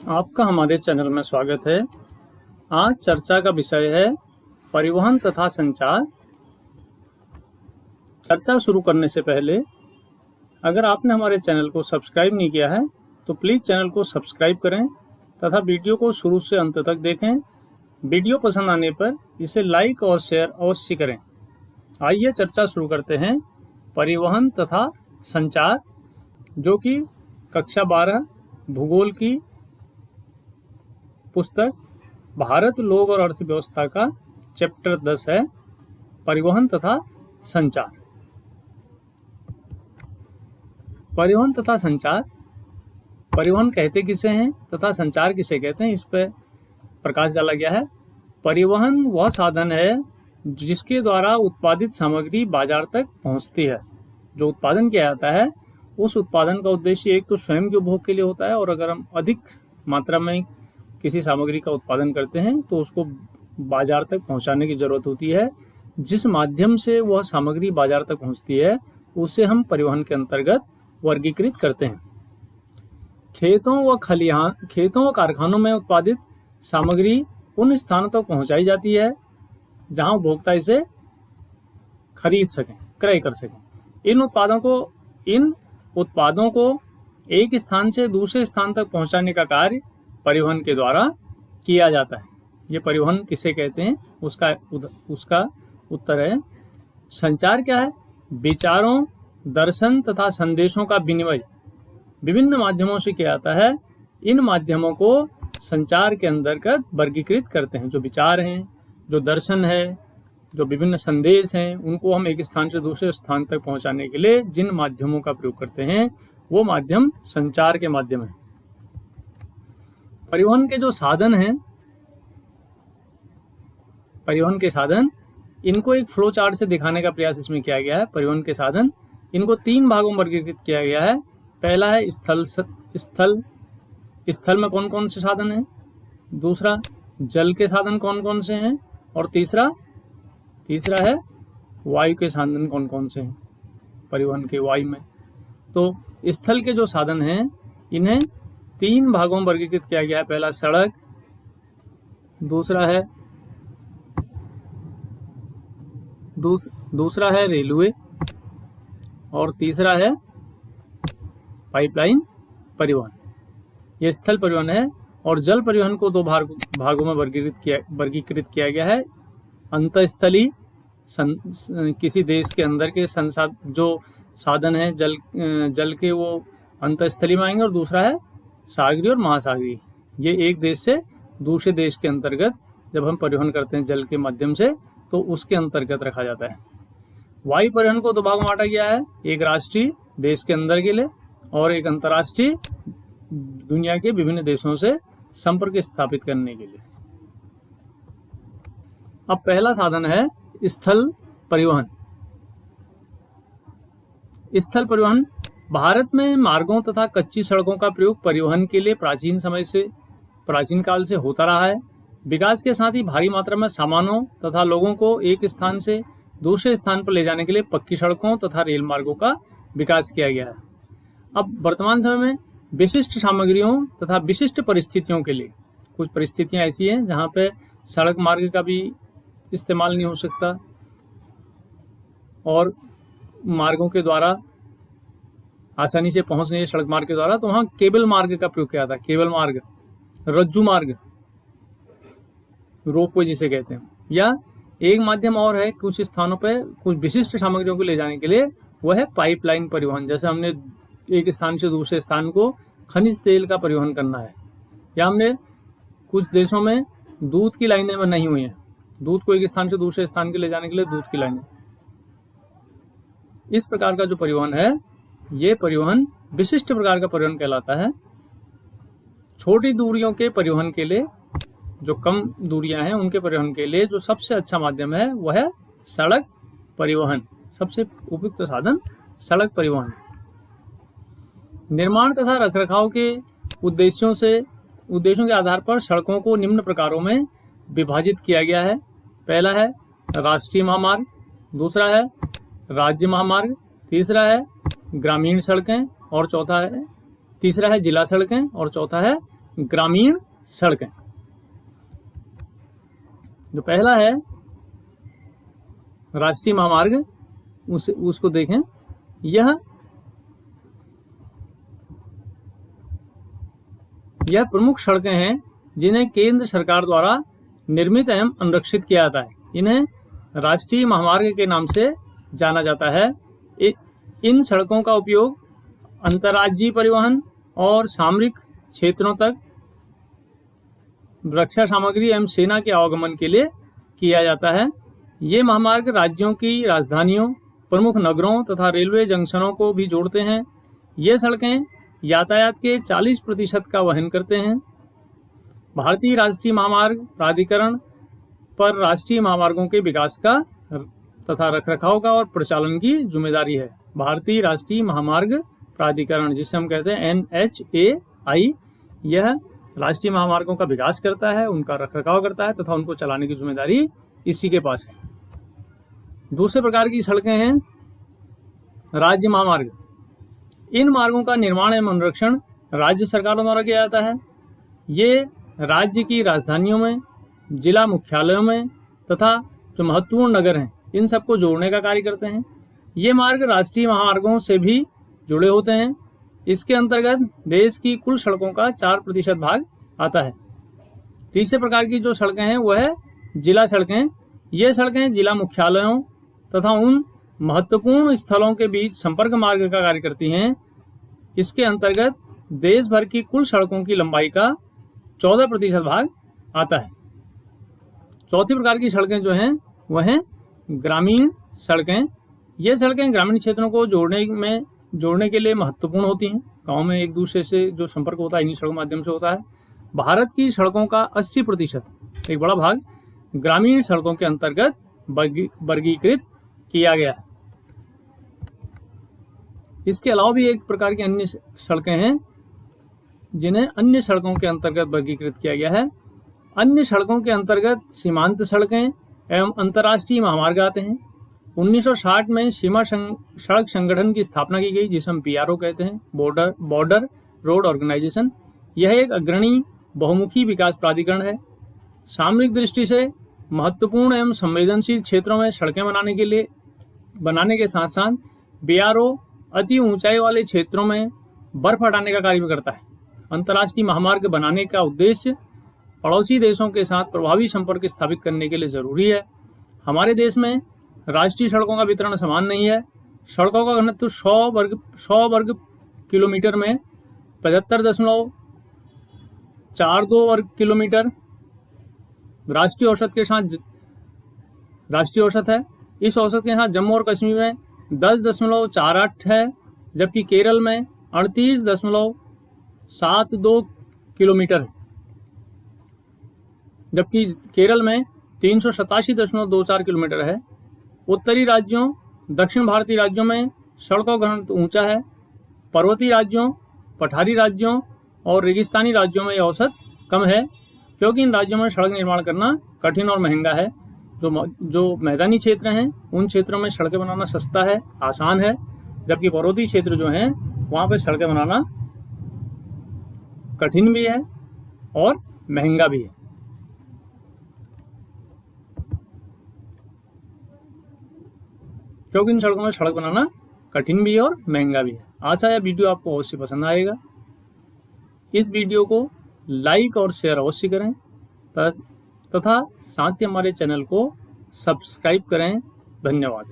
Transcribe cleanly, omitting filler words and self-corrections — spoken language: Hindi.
आपका हमारे चैनल में स्वागत है। आज चर्चा का विषय है परिवहन तथा संचार। चर्चा शुरू करने से पहले अगर आपने हमारे चैनल को सब्सक्राइब नहीं किया है तो प्लीज़ चैनल को सब्सक्राइब करें तथा वीडियो को शुरू से अंत तक देखें। वीडियो पसंद आने पर इसे लाइक और शेयर अवश्य करें। आइए चर्चा शुरू करते हैं। परिवहन तथा संचार, जो कि कक्षा 12 भूगोल की पुस्तक भारत, लोग और अर्थव्यवस्था का चैप्टर 10 है, परिवहन तथा संचार। परिवहन तथा संचार, परिवहन कहते किसे हैं तथा संचार किसे कहते हैं, इस पर प्रकाश डाला गया है। परिवहन वह साधन है जिसके द्वारा उत्पादित सामग्री बाजार तक पहुंचती है। जो उत्पादन किया जाता है उस उत्पादन का उद्देश्य एक तो स्वयं के उपभोग के लिए होता है, और अगर हम अधिक मात्रा में किसी सामग्री का उत्पादन करते हैं तो उसको बाजार तक पहुंचाने की जरूरत होती है। जिस माध्यम से वह सामग्री बाजार तक पहुंचती है उसे हम परिवहन के अंतर्गत वर्गीकृत करते हैं। खेतों व कारखानों में उत्पादित सामग्री उन स्थानों तक पहुंचाई जाती है जहां उपभोक्ता इसे खरीद सकें, क्रय कर सकें। इन उत्पादों को एक स्थान से दूसरे स्थान तक पहुंचाने का कार्य परिवहन के द्वारा किया जाता है। ये परिवहन किसे कहते हैं, उसका उत्तर है संचार। क्या है? विचारों, दर्शन तथा संदेशों का विनिमय विभिन्न माध्यमों से किया जाता है। इन माध्यमों को संचार के अंतर्गत वर्गीकृत करते हैं। जो विचार हैं, जो दर्शन है, जो विभिन्न संदेश हैं, उनको हम एक स्थान से दूसरे स्थान तक पहुंचाने के लिए जिन माध्यमों का प्रयोग करते हैं वो माध्यम संचार के माध्यम है। परिवहन के जो साधन हैं, परिवहन के साधन, इनको एक फ्लो चार्ट से दिखाने का प्रयास इसमें किया गया है। परिवहन के साधन, इनको 3 भागों में वर्गीकृत किया गया है। पहला है स्थल में कौन कौन से साधन हैं, दूसरा जल के साधन कौन कौन से हैं, और तीसरा है वायु के साधन कौन कौन से हैं परिवहन के वायु में। तो स्थल के जो साधन हैं इन्हें 3 भागों में वर्गीकृत किया गया है। पहला सड़क, दूसरा है रेलवे, और तीसरा है पाइपलाइन परिवहन। ये स्थल परिवहन है। और जल परिवहन को 2 भागों में वर्गीकृत किया गया है। अंतःस्थलीय, किसी देश के अंदर के जो साधन है जल के, वो अंतःस्थलीय में आएंगे, और दूसरा है सागरीय और महासागरीय। ये एक देश से दूसरे देश के अंतर्गत जब हम परिवहन करते हैं जल के माध्यम से तो उसके अंतर्गत रखा जाता है। वायु परिवहन को 2 भागों में बांटा गया है। एक राष्ट्रीय, देश के अंदर के लिए, और एक अंतर्राष्ट्रीय, दुनिया के विभिन्न देशों से संपर्क स्थापित करने के लिए। अब पहला साधन है स्थल परिवहन। स्थल परिवहन, भारत में मार्गों तथा कच्ची सड़कों का प्रयोग परिवहन के लिए प्राचीन काल से होता रहा है। विकास के साथ ही भारी मात्रा में सामानों तथा लोगों को एक स्थान से दूसरे स्थान पर ले जाने के लिए पक्की सड़कों तथा रेल मार्गों का विकास किया गया है। अब वर्तमान समय में विशिष्ट सामग्रियों तथा विशिष्ट परिस्थितियों के लिए, कुछ परिस्थितियां ऐसी हैं जहां पे सड़क मार्ग का भी इस्तेमाल नहीं हो सकता, और मार्गों के द्वारा आसानी से पहुंच नहीं है सड़क मार्ग के द्वारा, तो वहां केबल मार्ग का प्रयोग किया था। केबल मार्ग, रज्जू मार्ग, रोपवे जिसे कहते हैं। या एक माध्यम और है कुछ स्थानों पे कुछ विशिष्ट सामग्रियों को ले जाने के लिए, वह है पाइपलाइन परिवहन। जैसे हमने एक स्थान से दूसरे स्थान को खनिज तेल का परिवहन करना है, या हमने कुछ देशों में दूध की लाइनें बनाई हुई हैं, दूध को एक स्थान से दूसरे स्थान के ले जाने के लिए दूध की लाइनें। इस प्रकार का जो परिवहन है, ये परिवहन विशिष्ट प्रकार का परिवहन कहलाता है। छोटी दूरियों के परिवहन के लिए, जो कम दूरियां हैं उनके परिवहन के लिए जो सबसे अच्छा माध्यम है वह है सड़क परिवहन। सबसे उपयुक्त साधन सड़क परिवहन। निर्माण तथा रखरखाव के उद्देश्यों के आधार पर सड़कों को निम्न प्रकारों में विभाजित किया गया है। पहला है राष्ट्रीय महामार्ग, दूसरा है राज्य महामार्ग, तीसरा है ग्रामीण सड़कें, और तीसरा है जिला सड़कें, और चौथा है ग्रामीण सड़कें। जो पहला है राष्ट्रीय महामार्ग, उसको देखें। यह प्रमुख सड़कें हैं जिन्हें केंद्र सरकार द्वारा निर्मित एवं अनुरक्षित किया जाता है। इन्हें राष्ट्रीय महामार्ग के नाम से जाना जाता है। इन सड़कों का उपयोग अंतर्राज्यीय परिवहन और सामरिक क्षेत्रों तक रक्षा सामग्री एवं सेना के आवागमन के लिए किया जाता है। ये महामार्ग राज्यों की राजधानियों, प्रमुख नगरों तथा रेलवे जंक्शनों को भी जोड़ते हैं। ये सड़कें यातायात के 40% का वहन करते हैं। भारतीय राष्ट्रीय महामार्ग प्राधिकरण पर राष्ट्रीय महामार्गों के विकास का तथा रखरखाव का और प्रचालन की जिम्मेदारी है। भारतीय राष्ट्रीय महामार्ग प्राधिकरण, जिसे हम कहते हैं NHAI, यह राष्ट्रीय महामार्गों का विकास करता है, उनका रखरखाव करता है तथा उनको चलाने की जिम्मेदारी इसी के पास है। दूसरे प्रकार की सड़कें हैं राज्य महामार्ग। इन मार्गों का निर्माण एवं अनुरक्षण राज्य सरकारों द्वारा किया जाता है। ये राज्य की राजधानियों में, जिला मुख्यालयों में तथा जो महत्वपूर्ण नगर हैं, इन सबको जोड़ने का कार्य करते हैं। ये मार्ग राष्ट्रीय महामार्गों से भी जुड़े होते हैं। इसके अंतर्गत देश की कुल सड़कों का 4% भाग आता है। तीसरे प्रकार की जो सड़कें हैं वह है जिला सड़कें। ये सड़कें जिला मुख्यालयों तथा उन महत्वपूर्ण स्थलों के बीच संपर्क मार्ग का कार्य करती हैं। इसके अंतर्गत देश भर की कुल सड़कों की लंबाई का 14% भाग आता है। चौथी प्रकार की सड़कें जो हैं वह हैं ग्रामीण सड़कें। ये सड़कें ग्रामीण क्षेत्रों को जोड़ने के लिए महत्वपूर्ण होती हैं। गांव में एक दूसरे से जो संपर्क होता है इन्हीं सड़कों के माध्यम से होता है। भारत की सड़कों का 80%, एक बड़ा भाग, ग्रामीण सड़कों के अंतर्गत वर्गीकृत किया गया है। इसके अलावा भी एक प्रकार की अन्य सड़कें हैं जिन्हें अन्य सड़कों के अंतर्गत वर्गीकृत किया गया है। अन्य सड़कों के अंतर्गत सीमांत सड़कें एवं अंतर्राष्ट्रीय महामार्ग आते हैं। 1960 में सीमा सड़क संगठन की स्थापना की गई, जिसे हम BRO कहते हैं, बॉर्डर रोड ऑर्गेनाइजेशन। यह एक अग्रणी बहुमुखी विकास प्राधिकरण है। सामरिक दृष्टि से महत्वपूर्ण एवं संवेदनशील क्षेत्रों में सड़कें बनाने के साथ साथ BRO अति ऊंचाई वाले क्षेत्रों में बर्फ हटाने का कार्य भी करता है। अंतर्राष्ट्रीय महामार्ग बनाने का उद्देश्य पड़ोसी देशों के साथ प्रभावी संपर्क स्थापित करने के लिए जरूरी है। हमारे देश में राष्ट्रीय सड़कों का वितरण समान नहीं है। सड़कों का घनत्व 100 वर्ग किलोमीटर में 75.42 वर्ग किलोमीटर राष्ट्रीय औसत है। इस औसत के साथ जम्मू और कश्मीर में 10.48 है, जबकि केरल में 38.72 किलोमीटर है, जबकि केरल में 387.24 किलोमीटर है। उत्तरी राज्यों, दक्षिण भारतीय राज्यों में सड़कों का घनत्व ऊंचा है। पर्वतीय राज्यों, पठारी राज्यों और रेगिस्तानी राज्यों में यह औसत कम है, क्योंकि इन राज्यों में सड़क निर्माण करना कठिन और महंगा है। जो मैदानी क्षेत्र हैं उन क्षेत्रों में सड़कें बनाना सस्ता है, आसान है, जबकि पर्वतीय क्षेत्र जो हैं वहाँ पे सड़कें बनाना कठिन भी है और महंगा भी है। क्योंकि इन सड़कों में सड़क बनाना कठिन भी है और महंगा भी है। आशा है वीडियो आपको अवश्य पसंद आएगा। इस वीडियो को लाइक और शेयर अवश्य करें तथा साथ ही हमारे चैनल को सब्सक्राइब करें। धन्यवाद।